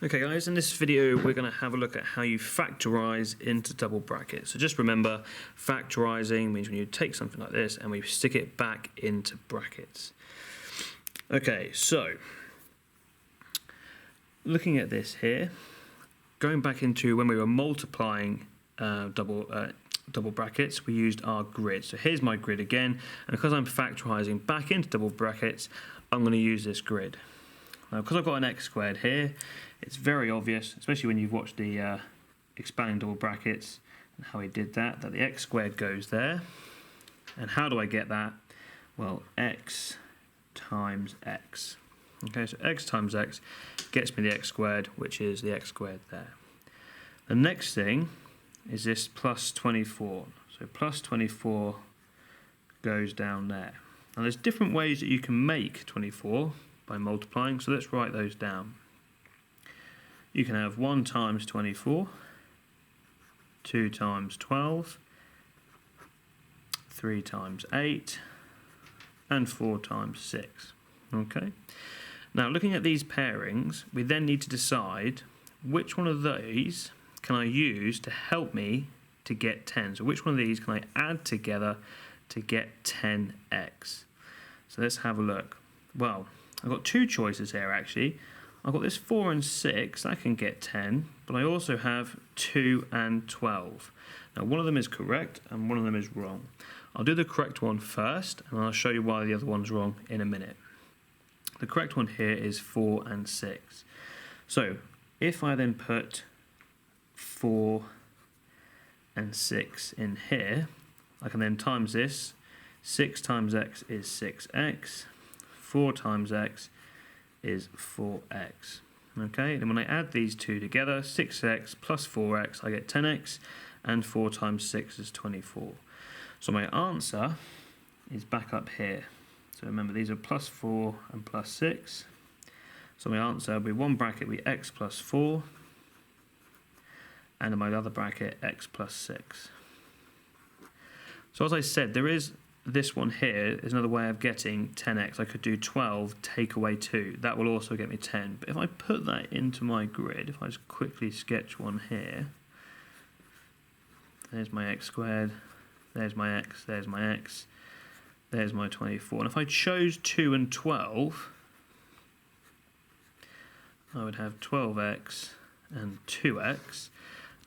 Okay guys, in this video we're going to have a look at how you factorise into double brackets. So just remember, factorising means when you take something like this and we stick it back into brackets. Okay, so looking at this here, going back into when we were multiplying double brackets, we used our grid. So here's my grid again, and because I'm factorising back into double brackets, I'm going to use this grid. Now, because I've got an x squared here, it's very obvious, especially when you've watched the expanding double brackets and how he did that the x squared goes there. And how do I get that? Well, x times x. Okay, so x times x gets me the x squared, which is the x squared there. The next thing is this plus 24. So plus 24 goes down there. Now there's different ways that you can make 24 by multiplying, so let's write those down. You can have 1 times 24, 2 times 12, 3 times 8, and 4 times 6. Okay. Now looking at these pairings, we then need to decide which one of these can I use to help me to get 10. So which one of these can I add together to get 10x? So let's have a look. Well, I've got two choices here actually. I've got this 4 and 6, I can get 10, but I also have 2 and 12. Now one of them is correct and one of them is wrong. I'll do the correct one first and I'll show you why the other one's wrong in a minute. The correct one here is 4 and 6. So if I then put 4 and 6 in here, I can then times this. 6 times x is 6x, 4 times x is 4x. Okay, then when I add these two together, 6x plus 4x, I get 10x, and 4 times 6 is 24. So my answer is back up here. So remember, these are plus 4 and plus 6. So my answer will be one bracket will be x plus 4, and in my other bracket, x plus 6. So as I said, there is this one here is another way of getting 10x. I could do 12, take away 2. That will also get me 10. But if I put that into my grid, if I just quickly sketch one here, there's my x squared, there's my x, there's my x, there's my 24. And if I chose 2 and 12, I would have 12x and 2x.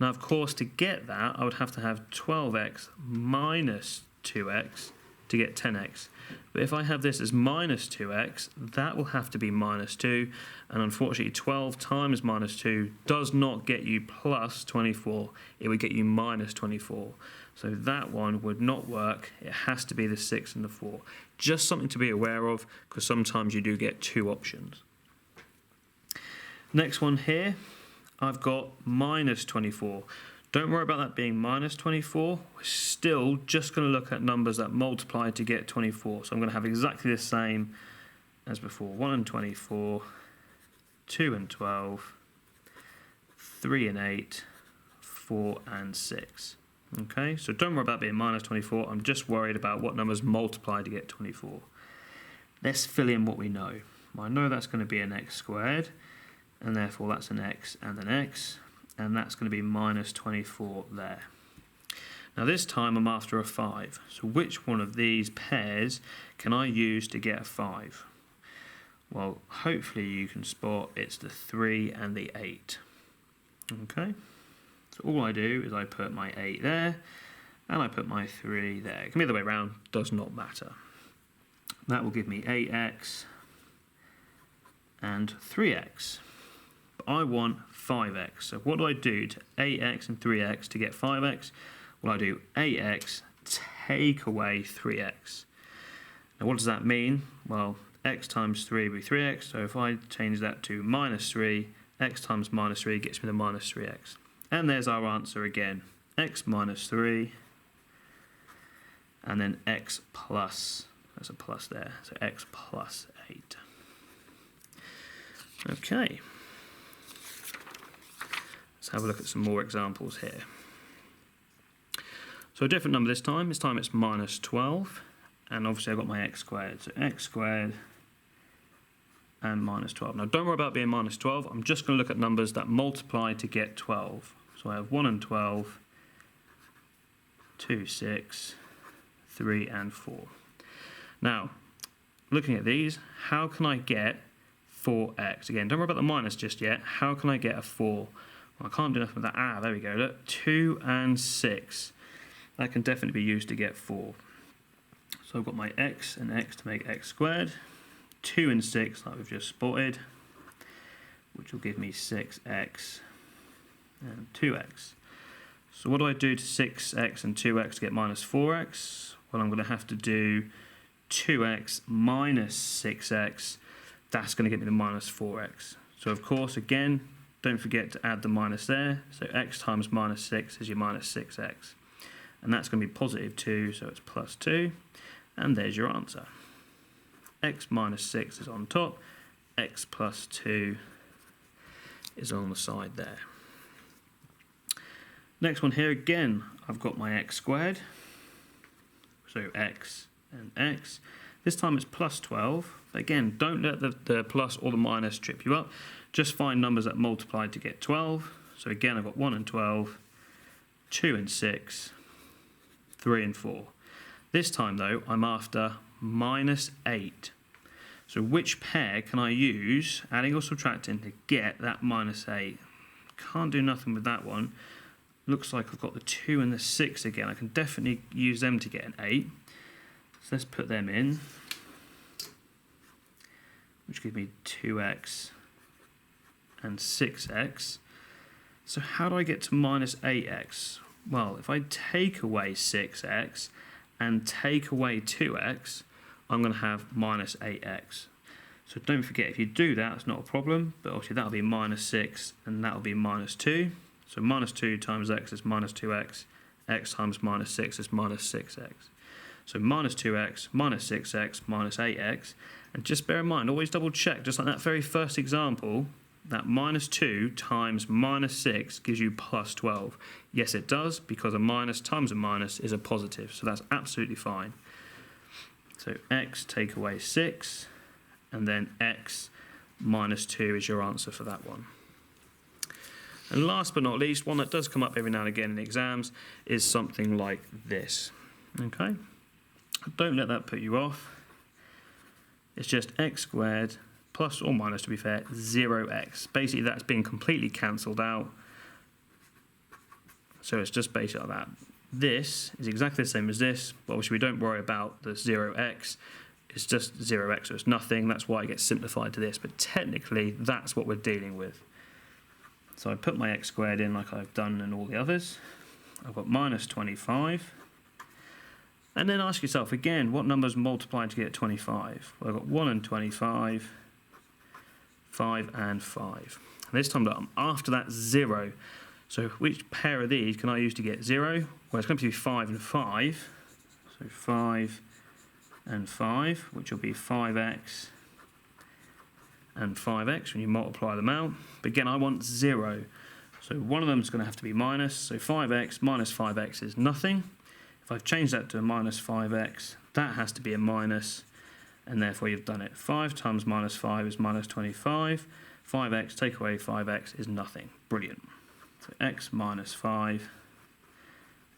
Now, of course, to get that, I would have to have 12x minus 2x to get 10x. But if I have this as minus 2x, that will have to be minus 2. And unfortunately, 12 times minus 2 does not get you plus 24. It would get you minus 24. So that one would not work. It has to be the 6 and the 4. Just something to be aware of, because sometimes you do get two options. Next one here, I've got minus 24. Don't worry about that being minus 24. We're still just going to look at numbers that multiply to get 24. So I'm going to have exactly the same as before. 1 and 24, 2 and 12, 3 and 8, 4 and 6. Okay, so don't worry about being minus 24. I'm just worried about what numbers multiply to get 24. Let's fill in what we know. Well, I know that's going to be an x squared, and therefore that's an x and an x. And that's going to be minus 24 there. Now this time I'm after a 5. So which one of these pairs can I use to get a 5? Well, hopefully you can spot it's the 3 and the 8. Okay, so all I do is I put my 8 there, and I put my 3 there. It can be the other way around, does not matter. That will give me 8x and 3x. I want 5x. So what do I do to 8x and 3x to get 5x? Well, I do 8x take away 3x. Now what does that mean? Well, x times 3 will be 3x. So if I change that to minus 3, x times minus 3 gets me the minus 3x. And there's our answer again. X minus 3, and then x plus, there's a plus there, so x plus 8. Okay. Let's have a look at some more examples here. So a different number this time. This time it's minus 12. And obviously I've got my x squared. So x squared and minus 12. Now don't worry about being minus 12, I'm just going to look at numbers that multiply to get 12. So I have 1 and 12, 2, 6, 3 and 4. Now, looking at these, how can I get 4x? Again, don't worry about the minus just yet. How can I get a 4? Well, I can't do nothing with that. There we go. Look, 2 and 6. That can definitely be used to get 4. So I've got my x and x to make x squared. 2 and 6, like we've just spotted, which will give me 6x and 2x. So what do I do to 6x and 2x to get minus 4x? Well, I'm going to have to do 2x minus 6x. That's going to get me the minus 4x. So of course, again, don't forget to add the minus there. So x times minus 6 is your minus 6x. And that's going to be positive 2, so it's plus 2. And there's your answer. X minus 6 is on top. X plus 2 is on the side there. Next one here, again, I've got my x squared. So x and x. This time it's plus 12. Again, don't let the plus or the minus trip you up. Just find numbers that multiply to get 12. So again, I've got 1 and 12, 2 and 6, 3 and 4. This time, though, I'm after minus 8. So which pair can I use, adding or subtracting, to get that minus 8? Can't do nothing with that one. Looks like I've got the 2 and the 6 again. I can definitely use them to get an 8. So let's put them in, which gives me 2x and 6x. So how do I get to minus 8x? Well, if I take away 6x and take away 2x, I'm going to have minus 8x. So don't forget, if you do that, it's not a problem, but obviously that'll be minus 6 and that'll be minus 2. So minus 2 times x is minus 2x, x times minus 6 is minus 6x. So minus 2x, minus 6x, minus 8x. And just bear in mind, always double check, just like that very first example, that minus 2 times minus 6 gives you plus 12. Yes, it does, because a minus times a minus is a positive, so that's absolutely fine. So x take away 6, and then x minus 2 is your answer for that one. And last but not least, one that does come up every now and again in exams is something like this. Okay? Don't let that put you off. It's just x squared plus or minus, to be fair, 0x. Basically, that's been completely cancelled out. So it's just basically like that. This is exactly the same as this, but obviously we don't worry about the 0x. It's just 0x, so it's nothing. That's why it gets simplified to this. But technically, that's what we're dealing with. So I put my x squared in like I've done in all the others. I've got minus 25. And then ask yourself again, what numbers multiply to get 25? Well, I've got 1 and 25, 5 and 5. And this time I'm after that 0. So which pair of these can I use to get 0? Well, it's going to be 5 and 5. So 5 and 5, which will be 5x and 5x when you multiply them out. But again, I want 0. So one of them is going to have to be minus. So 5x minus 5x is nothing. If I've changed that to a minus 5x, that has to be a minus, and therefore you've done it. 5 times minus 5 is minus 25. 5x, take away 5x is nothing. Brilliant. So x minus 5,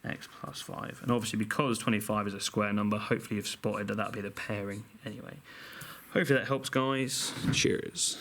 x plus 5. And obviously because 25 is a square number, hopefully you've spotted that that'll be the pairing anyway. Hopefully that helps, guys. Cheers.